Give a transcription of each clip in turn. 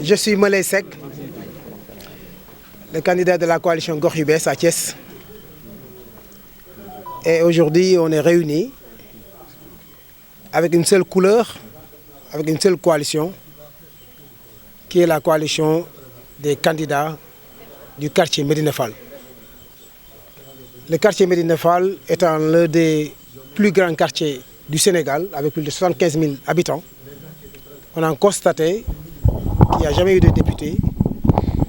Je suis Moulay Seck, le candidat de la coalition Gox Yu Bess à Thiès. Et aujourd'hui, on est réunis avec une seule couleur, avec une seule coalition, qui est la coalition des candidats du quartier Médina Fall. Le quartier Médina Fall étant l'un des plus grands quartiers du Sénégal, avec plus de 75 000 habitants, on a constaté qu'il n'y a jamais eu de député,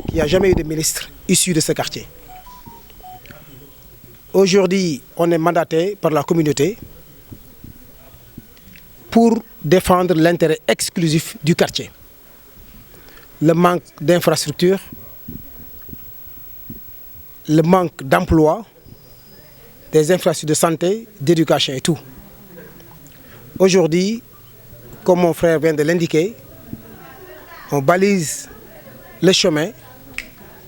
qu'il n'y a jamais eu de ministre issu de ce quartier. Aujourd'hui, on est mandaté par la communauté pour défendre l'intérêt exclusif du quartier. Le manque d'infrastructures, le manque d'emploi, des infrastructures de santé, d'éducation et tout. Aujourd'hui, comme mon frère vient de l'indiquer, on balise le chemin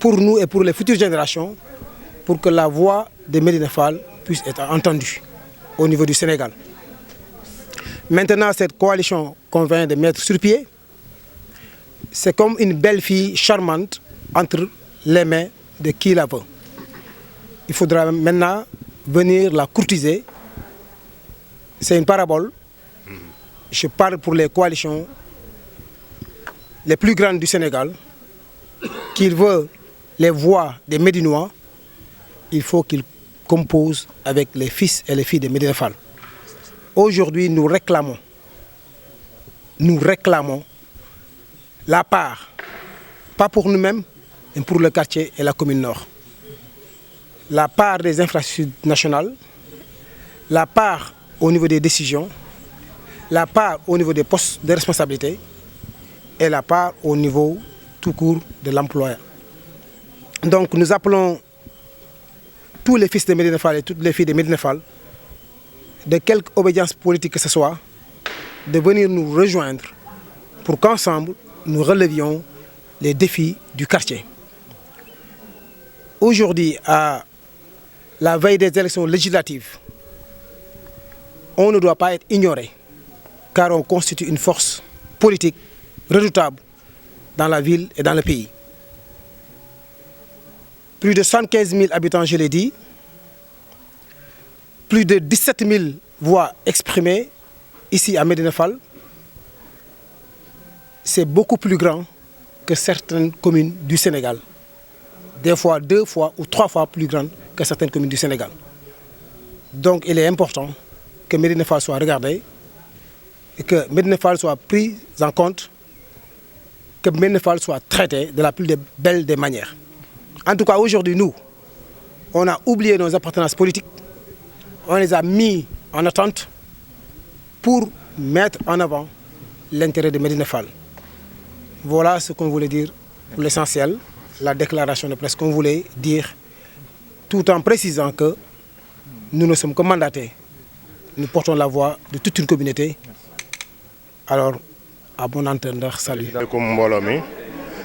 pour nous et pour les futures générations pour que la voix de Médina Fall puisse être entendue au niveau du Sénégal. Maintenant, cette coalition qu'on vient de mettre sur pied, c'est comme une belle fille charmante entre les mains de qui la veut. Il faudra maintenant venir la courtiser. C'est une parabole. Je parle pour les coalitions les plus grandes du Sénégal, qu'il veut les voix des Médinois, il faut qu'ils composent avec les fils et les filles de Médina Fall. Aujourd'hui, nous réclamons la part, pas pour nous-mêmes, mais pour le quartier et la commune Nord. La part des infrastructures nationales, la part au niveau des décisions, la part au niveau des postes de responsabilité et la part au niveau tout court de l'emploi. Donc nous appelons tous les fils de Médina Fall et toutes les filles de Médina Fall, de quelque obédience politique que ce soit, de venir nous rejoindre pour qu'ensemble nous relevions les défis du quartier. Aujourd'hui, à la veille des élections législatives, on ne doit pas être ignoré, car on constitue une force politique redoutable dans la ville et dans le pays. Plus de 115 000 habitants, je l'ai dit, plus de 17 000 voix exprimées ici à Médina Fall. C'est beaucoup plus grand que certaines communes du Sénégal. Des fois 2 fois ou 3 fois plus grandes que certaines communes du Sénégal. Donc il est important que Médina Fall soit regardé et que Médina Fall soit pris en compte, que Médina Fall soit traité de la plus belle des manières. En tout cas, aujourd'hui, nous, on a oublié nos appartenances politiques, on les a mis en attente pour mettre en avant l'intérêt de Médina Fall. Voilà ce qu'on voulait dire pour l'essentiel, la déclaration de presse qu'on voulait dire, tout en précisant que nous ne sommes que mandatés. Nous portons la voix de toute une communauté. Alors, à bon entendeur, salut. Comme mbooloo mi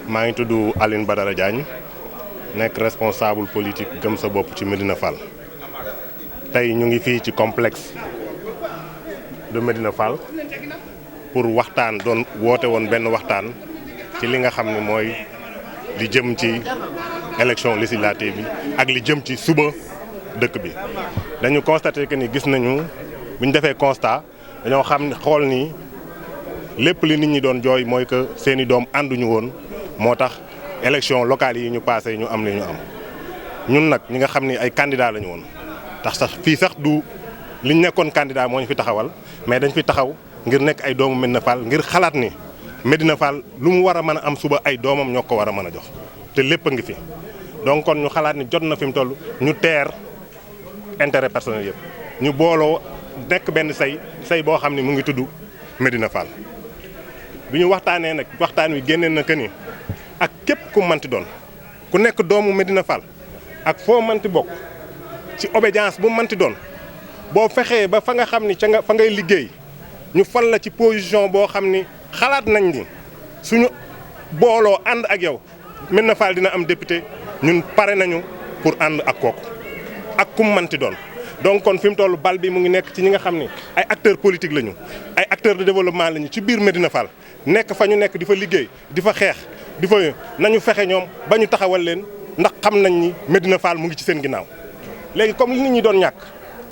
maa ngi tudd Aline Badara Diagne nekk responsable politique gëm sa bopp ci Médina Fall. Tey ñu ngi fii ci complexe de Médina Fall pour waxtaan doon woote woon benn waxtaan ci li nga xam ne mooy li jëm ci élection législative bi ak li jëm ci suba dëkk bi. Dañu constaté que ni gis nañu bu ñu defee constat dañoo xam ne xool ni lépp li nit ñi doon jooy mooy que seeni doom ànduñu woon moo tax élection locale yi ñu passé ñu am li ñu am. Ñun nag ñi nga xam ni ay candidat lañu woon tax sax fii sax du liñ nekkoon candidat moo ñu fi taxawal mais dañ fi taxaw ngir nekk ay doomu Médina Fall ngir xalaat ni Médina Fall lu mu war a mën a am suba ay doomam ñoo ko war a mën a jox te lépp a ngi fi. Donc kon ñu xalaat ni jot na fi mu toll ñu teer intérêt personnel yëpp ñu booloo nekk benn say boo xam ni mu ngi tudd Médina Fall. bi ñu waxtaanee nag waxtaan wi génneen na que ni ak képp ku manti doon ku nekk doomu Médina Fall ak foo manti bokk ci obédience bu manti doon boo fexee ba fa nga xam ni fa ngay liggéey ñu fal la ci position boo xam ni xalaat nañ ni suñu booloo ànd ak yow Médina Fall dina am député ñun pare nañu pour ànd ak kooku ak kum manti doon. Donc kon fi mu toll bal bi mu ngi nekk ci ñi nga xam ni ay acteurs politiques lañu ay acteurs de développement lañu ci biir Médina Fall nekk fa ñu nekk di fa liggéey di fa xeex di fa nañu fexe ñoom ba ñu taxawal leen ndax xam nañ ni Médina Fall mu ngi ci seen ginnaaw léegi comme li nit ñi doon ñàkk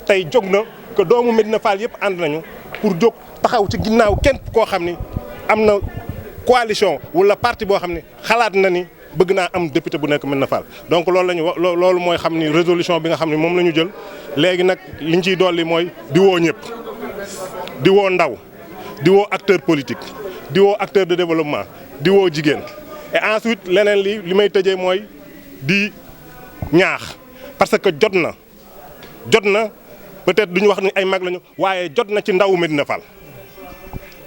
tey jóg na que doomu Médina Fall yëpp ànd nañu pour jóg taxaw ci ginnaaw kenn koo xam ni am na coalition wala parti boo xam ne xalaat na ni bëgg naa am député bu nekk Médina Fall donc loolu la ñu wax loolu mooy xam ni résolution bi nga xam ne moom la ñu jël léegi nag liñ ciy dolli mooy di woo ñëpp di woo ndaw di woo acteur politique di woo acteur de développement di woo jigéen et ensuite leneen li may tëjee mooy di ñaax parce que jot na peut-être duñu wax ni ay mag lañu waaye jot na ci ndawu Médina Fall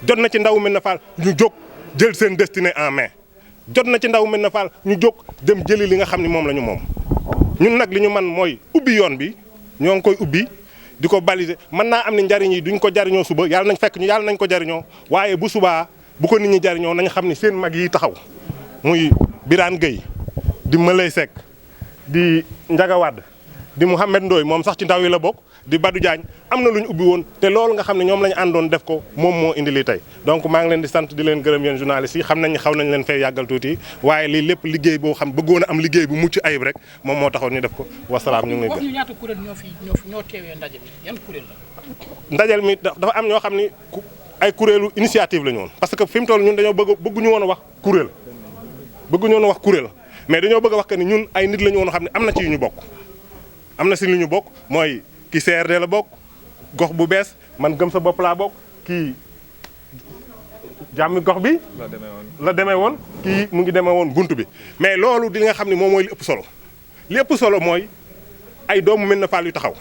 jot na ci ndawu Médina Fall ñu jóg jël seen destinée en main jot na ci ndawu Médina Fall ñu jóg dem jëli li nga xam ni moom la ñu moom ñun nag li ñu man mooy ubbi yoon bi ñoo ngi koy ubbi di ko baliser mën naa am ni njariñ yi duñ ko jariñoo suba yàlla nañ ko jariñoo waaye bu subaa bu ko nit ñi jariñoo nañ xam ni seen mag yi taxaw muy Birane Gueye di Malay Seck di Ndiaga Wade di Mouhamed Ndoye moom sax ci ndaw yi la bokk di Badou Diagne am na lu ñu ubbi woon te loolu nga xam ne ñoom la ñu àndoon def ko moom moo indi lii tey donc maa ngi leen di sant di leen gërëm yéen journalistes yi xam nañ ni xaw nañ leen fay yàggal tuuti waaye lii lépp liggéey boo xam bëggoon a am liggéey bu mucc ayib rek moom moo taxoon ñu def ko wasalaam ñu ngi lay. ñaata kuréel ñoo teewee ndaje mi yan kuréel la. ndajel mi dafa am ñoo xam ni ay kuréelu initiative la ñu woon parce que fi mu toll ñun dañoo bëgguñu woon a wax kuréel bëgguñu woon a wax kuréel mais dañoo bëgg a wax que ni ñun ay nit la ñu woon xam ne am na ci yu ñu bokk am na si lu ñu bokk mooy ki CRD la bokk gox bu bees man gëm sa bopp laa bokk kii jàmmi gox bi la demee woon kii mu ngi demee woon bunt bi mais loolu di nga xam ne moom mooy li ëpp solo mooy ay doomu Médina Fall yu taxaw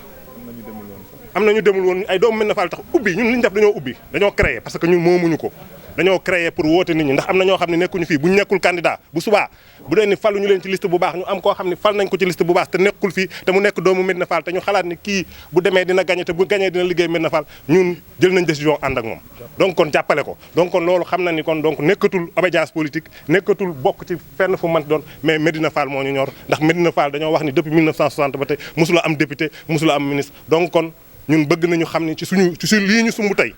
am na ñu demul woon ay doomu Médina Fall taxaw ubbi ñun li ñu def dañoo ubbi dañoo créer parce que ñun moomuñu ko dañoo créer pour woote nit ñi ndax am na ñoo xam ne nekkuñu fii bu ñu nekkul candidat bu subaa bu dee ni faluñu leen ci liste bu baax ñu am koo xam ne fal nañ ko ci liste bu baax te nekkul fii te mu nekk doomu Médina Fall te ñu xalaat ni kii bu demee dina gagné te bu gagné dina liggéey Médina Fall ñun jël nañ décision ànd ak moom donc kon jàppale ko donc kon loolu xam na ni kon donc nekkatul obédience politique nekkatul bokk ci fenn fu mënti doon mais Médina Fall moo ñu ñor ndax Médina Fall dañoo wax ni depuis 1960 ba tey mosula am député mosula am ministre donc kon ñun bëgg nañu xam ni ci lii ñu sumb tey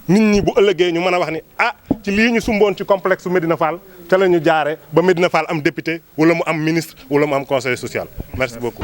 nit ñi bu ëllëgee ñu mën a wax ni ah ci lii ñu sumboon ci complexe Médina Fall ca la ñu jaare ba Médina Fall am député wala mu am ministre wala mu am conseiller social merci beaucoup